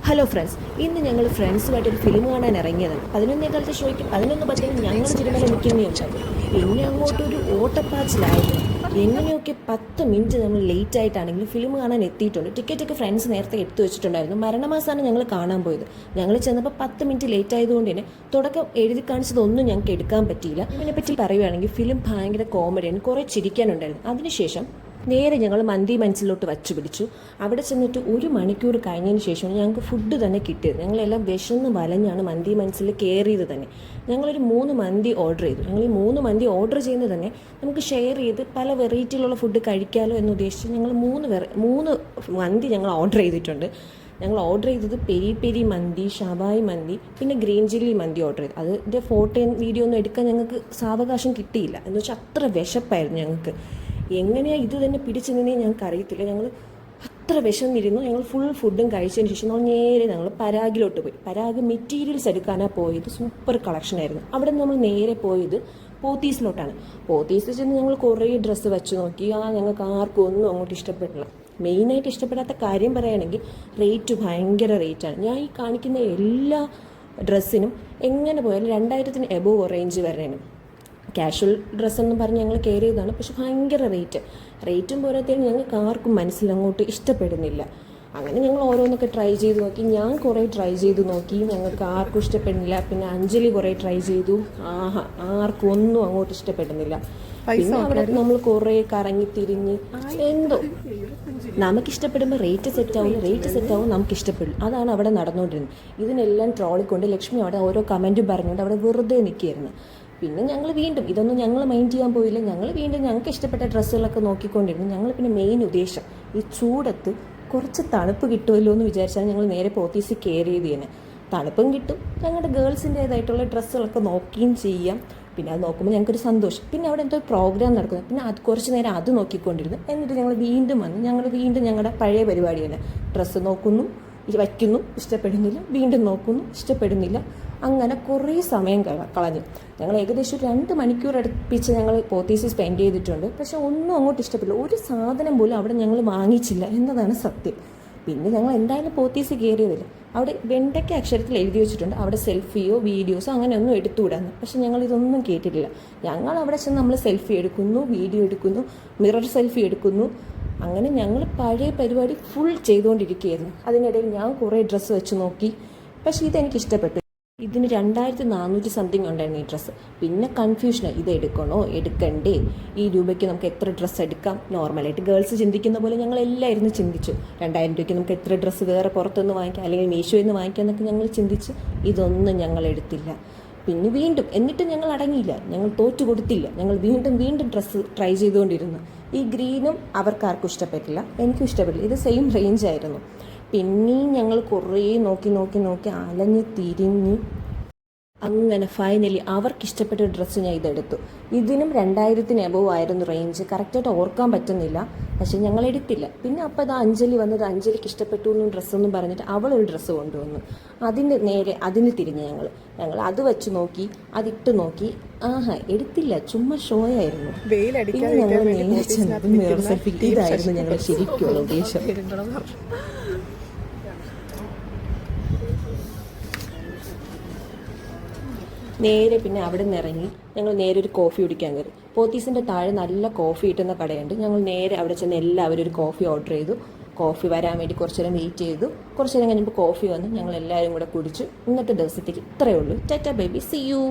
Hello friends, ഇന്ന് ഞങ്ങൾ ഫ്രണ്ട്സുമായിട്ടൊരു film കാണാൻ ഇറങ്ങിയതാണ്. 11 ഷോയ്ക്ക് 11:10 ഞങ്ങൾ സിനിമയിൽ നിൽക്കുന്നതുണ്ടായിരുന്നു. പിന്നെ അങ്ങോട്ടൊരു ഓട്ടപ്പാച്ചിലായിരുന്നു. എങ്ങനെയൊക്കെ 10 മിനിറ്റ് നമ്മൾ ലേറ്റ് ആയിട്ടാണെങ്കിലും ഫിലിം കാണാൻ എത്തിയിട്ടുണ്ട്. ടിക്കറ്റൊക്കെ ഫ്രണ്ട്സ് നേരത്തെ എടുത്തു വെച്ചിട്ടുണ്ടായിരുന്നു. മരണമാസമാണ് ഞങ്ങൾ കാണാൻ പോയത്. ഞങ്ങൾ ചെന്നപ്പോൾ 10 മിനിറ്റ് ലേറ്റ് ആയതുകൊണ്ട് തന്നെ തുടക്കം എഴുതി കാണിച്ചതൊന്നും ഞങ്ങൾക്ക് എടുക്കാൻ പറ്റിയില്ല. ഇതിനെപ്പറ്റി പറയുകയാണെങ്കിൽ ഫിലിം ഭയങ്കര കോമഡിയാണ്, കുറേ ചിരിക്കാനുണ്ടായിരുന്നു. അതിനുശേഷം നേരെ ഞങ്ങൾ മന്തി മനസ്സിലോട്ട് വച്ചു പിടിച്ചു. അവിടെ ചെന്നിട്ട് 1 മണിക്കൂർ കഴിഞ്ഞതിന് ശേഷമാണ് ഞങ്ങൾക്ക് ഫുഡ് തന്നെ കിട്ടിയത്. ഞങ്ങളെല്ലാം വിശന്ന് വലഞ്ഞാണ് മന്തി മനസ്സിൽ കയറിയത് തന്നെ. ഞങ്ങളൊരു 3 മന്തി ഓർഡർ ചെയ്തു. ഞങ്ങൾ ഈ 3 മന്തി ഓർഡർ ചെയ്യുന്നത് തന്നെ നമുക്ക് ഷെയർ ചെയ്ത് പല വെറൈറ്റിയിലുള്ള ഫുഡ് കഴിക്കാമല്ലോ എന്ന് ഉദ്ദേശിച്ച് ഞങ്ങൾ 3 മന്തി ഞങ്ങൾ ഓർഡർ ചെയ്തിട്ടുണ്ട്. ഞങ്ങൾ ഓർഡർ ചെയ്തത് പെരി പെരി മന്തി, ഷവായി മന്തി, പിന്നെ ഗ്രീൻ ചില്ലി മന്തി ഓർഡർ ചെയ്തു. അതിൻ്റെ ഫോട്ടോയും വീഡിയോ ഒന്നും എടുക്കാൻ ഞങ്ങൾക്ക് സാവകാശം കിട്ടിയില്ല. എന്ന് വെച്ചാൽ അത്ര വിശപ്പായിരുന്നു ഞങ്ങൾക്ക്. എങ്ങനെയാണ് ഇത് തന്നെ പിടിച്ചു നിന്നേ ഞങ്ങൾക്ക് അറിയത്തില്ല. ഞങ്ങൾ അത്ര വിശന്നിരുന്നു. ഞങ്ങൾ ഫുൾ ഫുഡും കഴിച്ചതിന് ശേഷം ഞങ്ങൾ പരാഗിലോട്ട് പോയി. പരാഗ് മെറ്റീരിയൽസ് എടുക്കാനാണ് പോയത്. സൂപ്പർ കളക്ഷനായിരുന്നു. അവിടെ നമ്മൾ നേരെ പോയത് പോത്തീസിലോട്ടാണ്. പോത്തീസിൽ ചെന്ന് ഞങ്ങൾ കുറേ ഡ്രസ്സ് വെച്ച് നോക്കി. ഞങ്ങൾക്ക് ആർക്കും ഒന്നും അങ്ങോട്ട് ഇഷ്ടപ്പെട്ടില്ല. മെയിനായിട്ട് ഇഷ്ടപ്പെടാത്ത കാര്യം പറയുകയാണെങ്കിൽ റേറ്റ് ഭയങ്കര റേറ്റാണ്. ഞാൻ ഈ കാണിക്കുന്ന എല്ലാ ഡ്രസ്സിനും എങ്ങനെ പോയാലും 2000-ന് എബോവ് റേഞ്ച് വരേനും. കാഷ്വൽ ഡ്രസ്സെന്നും പറഞ്ഞ് ഞങ്ങൾ കെയർ ചെയ്തതാണ്. പക്ഷെ ഭയങ്കര റേറ്റും പോരാത്തേനും ഞങ്ങൾക്ക് ആർക്കും മനസ്സിലങ്ങോട്ട് ഇഷ്ടപ്പെടുന്നില്ല. അങ്ങനെ ഞങ്ങൾ ഓരോന്നൊക്കെ ട്രൈ ചെയ്ത് നോക്കി. ഞാൻ കുറേ ട്രൈ ചെയ്ത് നോക്കി, ഞങ്ങൾക്ക് ആർക്കും ഇഷ്ടപ്പെടുന്നില്ല. പിന്നെ അഞ്ജലി കുറേ ട്രൈ ചെയ്തു. ആർക്കും ഒന്നും അങ്ങോട്ട് ഇഷ്ടപ്പെടുന്നില്ല. പിന്നെ അവിടെ നമ്മൾ കുറേ കറങ്ങി തിരിഞ്ഞ് എന്തോ നമുക്കിഷ്ടപ്പെടുമ്പോൾ റേറ്റ് സെറ്റാവും നമുക്ക് ഇഷ്ടപ്പെടും. അതാണ് അവിടെ നടന്നുകൊണ്ടിരുന്നത്. ഇതിനെല്ലാം ട്രോളിക്കൊണ്ട് ലക്ഷ്മി അവിടെ ഓരോ കമൻറ്റും പറഞ്ഞുകൊണ്ട് അവിടെ വെറുതെ നിൽക്കുകയായിരുന്നു. പിന്നെ ഞങ്ങൾ വീണ്ടും ഇതൊന്നും ഞങ്ങൾ മൈൻഡ് ചെയ്യാൻ പോയില്ല. ഞങ്ങൾ വീണ്ടും ഞങ്ങൾക്ക് ഇഷ്ടപ്പെട്ട ഡ്രസ്സുകളൊക്കെ നോക്കിക്കൊണ്ടിരുന്നു. ഞങ്ങൾ പിന്നെ മെയിൻ ഉദ്ദേശം ഈ ചൂടത്ത് കുറച്ച് തണുപ്പ് കിട്ടുമല്ലോ എന്ന് വിചാരിച്ചാൽ ഞങ്ങൾ നേരെ പോത്തീസിൽ കെയർ ചെയ്ത് തന്നെ. തണുപ്പും കിട്ടും, ഞങ്ങളുടെ ഗേൾസിൻ്റേതായിട്ടുള്ള ഡ്രസ്സുകളൊക്കെ നോക്കുകയും ചെയ്യാം. പിന്നെ അത് നോക്കുമ്പോൾ ഞങ്ങൾക്കൊരു സന്തോഷം. പിന്നെ അവിടെ എന്തോ പ്രോഗ്രാം നടക്കുന്നു. പിന്നെ കുറച്ച് നേരം അത് നോക്കിക്കൊണ്ടിരുന്നു. എന്നിട്ട് ഞങ്ങൾ വീണ്ടും വന്ന് ഞങ്ങളുടെ പഴയ പരിപാടി തന്നെ. ഡ്രസ്സ് നോക്കുന്നു, വയ്ക്കുന്നു, ഇഷ്ടപ്പെടുന്നില്ല, വീണ്ടും നോക്കുന്നു, ഇഷ്ടപ്പെടുന്നില്ല. അങ്ങനെ കുറേ സമയം കളഞ്ഞു. ഞങ്ങൾ ഏകദേശം 2 മണിക്കൂർ അടുപ്പിച്ച് ഞങ്ങൾ പോത്തീസിൽ സ്പെൻഡ് ചെയ്തിട്ടുണ്ട്. പക്ഷെ ഒന്നും അങ്ങോട്ട് ഇഷ്ടപ്പെടില്ല. ഒരു സാധനം പോലും അവിടെ ഞങ്ങൾ വാങ്ങിച്ചില്ല എന്നതാണ് സത്യം. പിന്നെ ഞങ്ങൾ എന്തായാലും പോത്തീസിൽ കയറിയതില്ല. അവിടെ വെണ്ടയ്ക്ക അക്ഷരത്തിൽ എഴുതി വെച്ചിട്ടുണ്ട് അവിടെ സെൽഫിയോ വീഡിയോസോ അങ്ങനെയൊന്നും എടുത്തുവിടാന്ന്. പക്ഷെ ഞങ്ങൾ ഇതൊന്നും കേട്ടിട്ടില്ല. ഞങ്ങൾ അവിടെ ചെന്ന് നമ്മൾ സെൽഫി എടുക്കുന്നു, വീഡിയോ എടുക്കുന്നു, മിറർ സെൽഫി എടുക്കുന്നു. അങ്ങനെ ഞങ്ങൾ പഴയ പരിപാടി ഫുൾ ചെയ്തുകൊണ്ടിരിക്കുകയായിരുന്നു. അതിനിടയിൽ ഞാൻ കുറേ ഡ്രസ്സ് വെച്ച് നോക്കി. പക്ഷേ ഇതെനിക്ക് ഇഷ്ടപ്പെട്ടു. ഇതിന് 2400 സംതിങ് ഉണ്ടായിരുന്നു ഈ ഡ്രസ്സ്. പിന്നെ കൺഫ്യൂഷനായി, ഇത് എടുക്കണോ എടുക്കണ്ടേ, ഈ രൂപയ്ക്ക് നമുക്ക് എത്ര ഡ്രസ്സ് എടുക്കാം. നോർമലായിട്ട് ഗേൾസ് ചിന്തിക്കുന്ന പോലെ ഞങ്ങൾ എല്ലാവരും ചിന്തിച്ചു. 2000 രൂപയ്ക്ക് നമുക്ക് എത്ര ഡ്രസ്സ് വേറെ പുറത്തുനിന്ന് വാങ്ങിക്കാം, അല്ലെങ്കിൽ മീഷോയിൽ നിന്ന് വാങ്ങിക്കാം എന്നൊക്കെ ഞങ്ങൾ ചിന്തിച്ച് ഇതൊന്നും ഞങ്ങൾ എടുത്തില്ല. പിന്നെ എന്നിട്ട് ഞങ്ങൾ അടങ്ങിയില്ല, ഞങ്ങൾ തോറ്റു കൊടുത്തില്ല. ഞങ്ങൾ വീണ്ടും ഡ്രസ്സ് ട്രൈ ചെയ്തുകൊണ്ടിരുന്നു. ഈ ഗ്രീനും അവർക്കാർക്കും ഇഷ്ടപ്പെട്ടില്ല, എനിക്കും ഇഷ്ടപ്പെട്ടില്ല. ഇത് സെയിം റേഞ്ച് ആയിരുന്നു. പിന്നെയും ഞങ്ങൾ കുറേ നോക്കി അലഞ്ഞ് തിരിഞ്ഞ് അങ്ങനെ ഫൈനലി അവർക്കിഷ്ടപ്പെട്ട ഡ്രസ്സ് ഞാൻ ഇതെടുത്തു. ഇതിനും 2000-ന് എബോവ് ആയിരുന്നു റേഞ്ച്. കറക്റ്റായിട്ട് ഓർക്കാൻ പറ്റുന്നില്ല, പക്ഷെ ഞങ്ങൾ എടുത്തില്ല. പിന്നെ അപ്പോൾ അത് അഞ്ജലി വന്നത്, അഞ്ജലിക്ക് ഇഷ്ടപ്പെട്ടു എന്നും ഡ്രസ്സെന്നും പറഞ്ഞിട്ട് അവളൊരു ഡ്രസ്സ് കൊണ്ടുവന്നു. അതിന് തിരിഞ്ഞ് ഞങ്ങൾ അത് വെച്ച് നോക്കി, അതിട്ട് നോക്കി. എടുത്തില്ല, ചുമ്മാ ഷോ ആയിരുന്നു. പിന്നെ ഞങ്ങൾ നേരെ ചെന്നത് മിറർ സെൽഫി. ഇതായിരുന്നു ഞങ്ങൾ ശരിക്കുള്ള ഉദ്ദേശം. നേരെ പിന്നെ അവിടെ നിന്ന് ഇറങ്ങി ഞങ്ങൾ നേരെ ഒരു കോഫി കുടിക്കാൻ കയറി. പോത്തീസിൻ്റെ താഴെ നല്ല കോഫി കിട്ടുന്ന കടയുണ്ട്. ഞങ്ങൾ നേരെ അവിടെ ചെന്ന് എല്ലാവരും ഒരു കോഫി ഓർഡർ ചെയ്തു. കോഫി വരാൻ വേണ്ടി കുറച്ച് നേരം വെയിറ്റ് ചെയ്തു. കുറച്ച് നേരം കഴിഞ്ഞപ്പോൾ കോഫി വന്ന് ഞങ്ങൾ എല്ലാവരും കൂടെ കുടിച്ചു. ഇന്നത്തെ ദിവസത്തേക്ക് ഇത്രയേ ഉള്ളൂ. ടാറ്റാ ബേബി, സീ യു.